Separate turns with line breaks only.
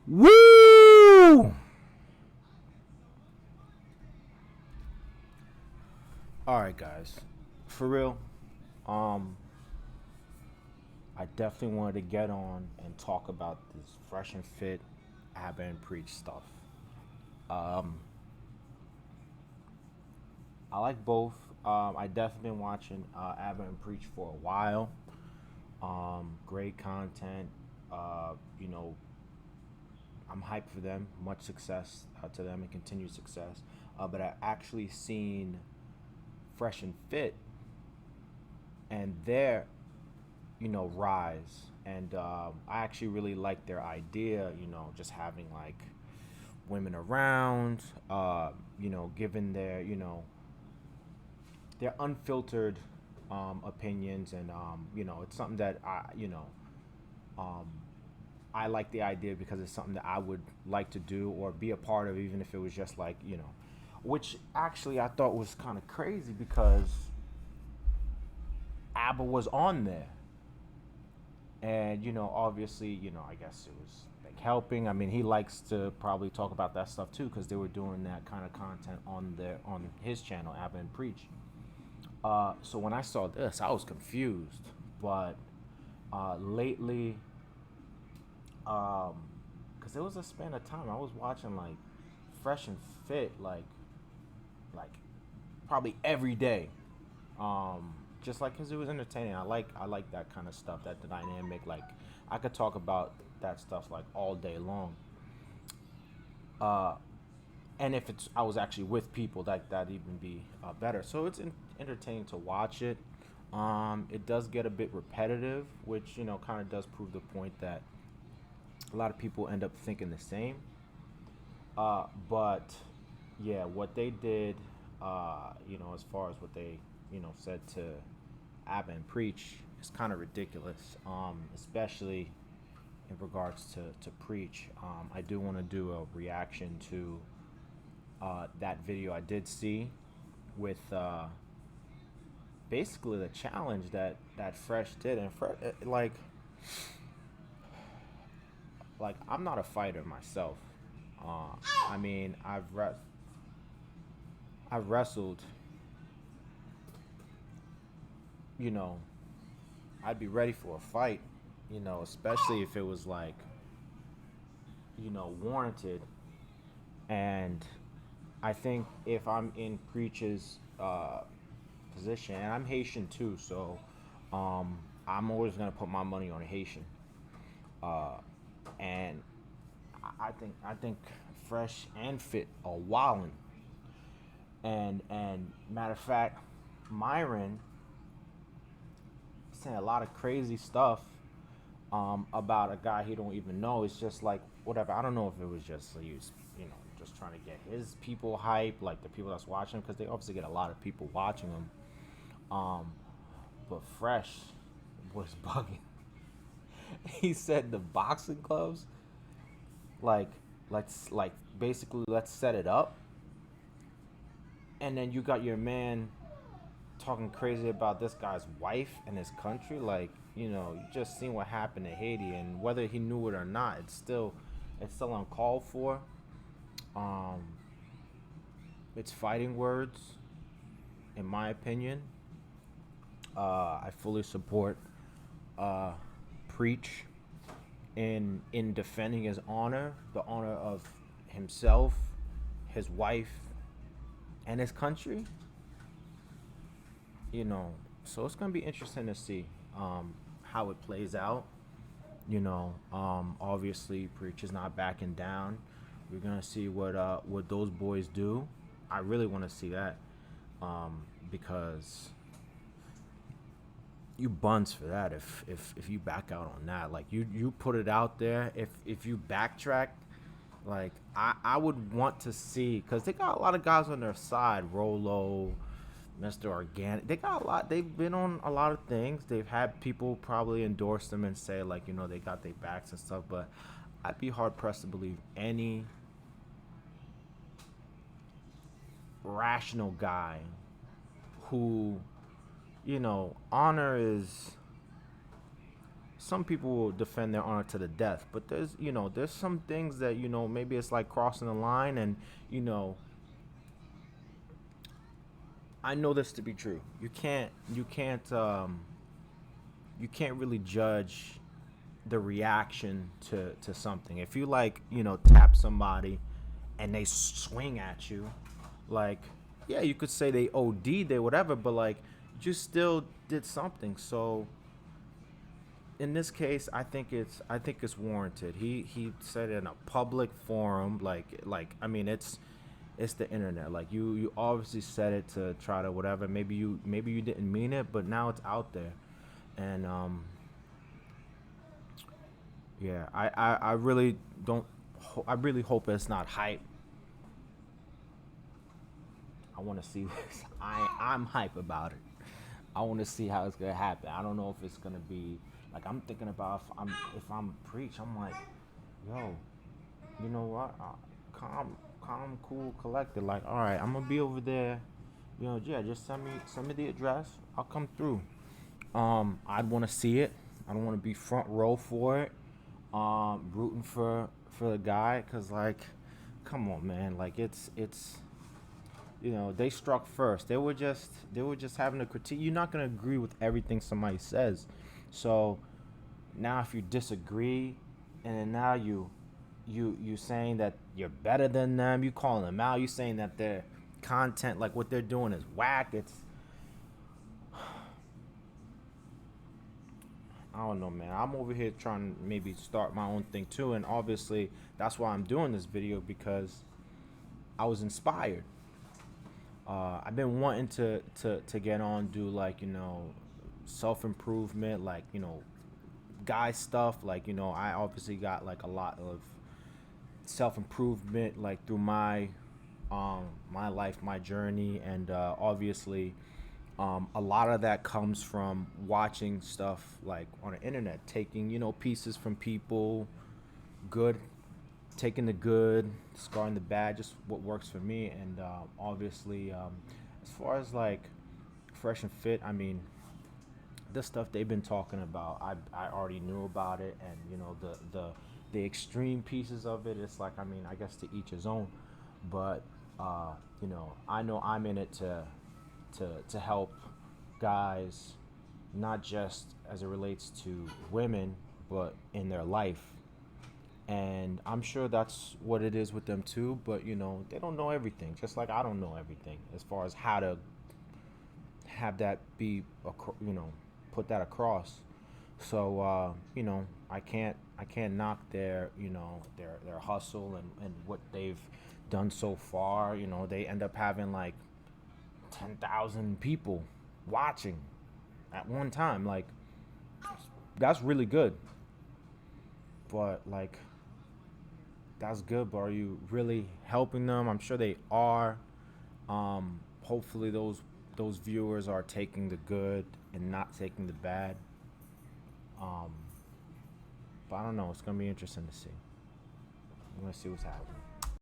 Woo! All right, guys. For real, um, I definitely wanted to get on and talk about this fresh and fit Abba and Preach stuff. Um, I like both. I definitely been watching Abba and Preach for a while. Great content. Uh, you know, I'm hyped for them. Much success to them and continued success. But I actually seen Fresh and Fit and their rise, and I actually really like their idea, just having like women around, giving their unfiltered opinions, and it's something that um, I like the idea because it's something that I would like to do or be a part of, even if it was just like which actually I thought was kind of crazy because ABBA was on there, and obviously, I guess it was like helping. I mean, he likes to probably talk about that stuff too because they were doing that kind of content on his channel, Abba and Preach. So when I saw this, I was confused, but lately, because there was a span of time I was watching like Fresh and Fit, like probably every day. um just like because it was entertaining. I like that kind of stuff, that dynamic. Like, I could talk about that stuff like all day long. uh and if it's I was actually with people, that even be better. So it's entertaining to watch it. It does get a bit repetitive, which kind of does prove the point that a lot of people end up thinking the same. But yeah, what they did, as far as what they said to Abba and Preach, is kind of ridiculous. Especially in regards to Preach. I do want to do a reaction to that video I did see with basically the challenge that Fresh did. And like I'm not a fighter myself. I mean, I've wrestled. You know, I'd be ready for a fight. Especially if it was like warranted. And I think if I'm in Preach's position, and I'm Haitian too, so I'm always gonna put my money on a Haitian. Uh, and I think Fresh and Fit are wildin'. And matter of fact, Myron saying a lot of crazy stuff about a guy he don't even know. It's just like whatever. I don't know if it was just he was just trying to get his people hype, like the people that's watching him, because they obviously get a lot of people watching him. Um, but Fresh was bugging. He said the boxing gloves, like let's set it up, and then you got your man talking crazy about this guy's wife and his country. Like, you just seen what happened to Haiti, and whether he knew it or not, it's still uncalled for. Um, it's fighting words, in my opinion. I fully support uh, Preach in defending his honor, the honor of himself, his wife, and his country. you know so it's gonna be interesting to see how it plays out. Obviously Preach is not backing down. We're gonna see what those boys do. I really want to see that, because you buns for that. If you back out on that, like you put it out there. If you backtrack, like I would want to see, because they got a lot of guys on their side. Rolo, Mr. Organic. They got a lot. They've been on a lot of things. They've had people probably endorse them and say, like, they got their backs and stuff. But I'd be hard pressed to believe any rational guy who, honor is some people will defend their honor to the death, but there's some things that maybe it's like crossing the line, and you know I know this to be true. You can't really judge the reaction to something. If you like, tap somebody and they swing at you, like, yeah, you could say they OD'd, they whatever, but like, you still did something. So in this case, I think it's warranted. He said it in a public forum, like I mean, it's the internet. Like, you obviously said it to try to whatever. Maybe you didn't mean it, but now it's out there, and yeah, I really don't. I really hope it's not hype. I want to see this. I'm hype about it. I want to see how it's gonna happen. I don't know if it's gonna be like, I'm thinking about, if I'm preach. I'm like, yo, you know what? Calm, cool, collected. Like, all right, I'm gonna be over there. Yeah, just send me the address. I'll come through. I'd want to see it. I don't want to be front row for it. Rooting for the guy, cause like, come on, man. Like, it's they struck first. They were just having a critique. You're not gonna agree with everything somebody says. So now, if you disagree, and then now you saying that you're better than them, you calling them out, you saying that their content, like what they're doing, is whack. It's, I don't know, man. I'm over here trying to maybe start my own thing too, and obviously that's why I'm doing this video, because I was inspired. I've been wanting to get on, do like, self improvement, like, guy stuff. Like, I obviously got like a lot of self improvement, like, through my life, my journey, and obviously, a lot of that comes from watching stuff like on the internet, taking pieces from people, good, taking the good, scarring the bad, just what works for me. And obviously, as far as like fresh and fit, I mean, the stuff they've been talking about, I already knew about it, and the extreme pieces of it, it's like, I mean, I guess to each his own, but I know I'm in it to help guys, not just as it relates to women, but in their life. And I'm sure that's what it is with them too, but they don't know everything, just like I don't know everything as far as how to have that be, put that across. So I can't knock their hustle, and what they've done so far. They end up having like 10,000 people watching at one time. Like, that's really good. But like, that's good, but are you really helping them? I'm sure they are. Hopefully those viewers are taking the good and not taking the bad. Um, but I don't know. It's gonna be interesting to see. I'm gonna see what's happening.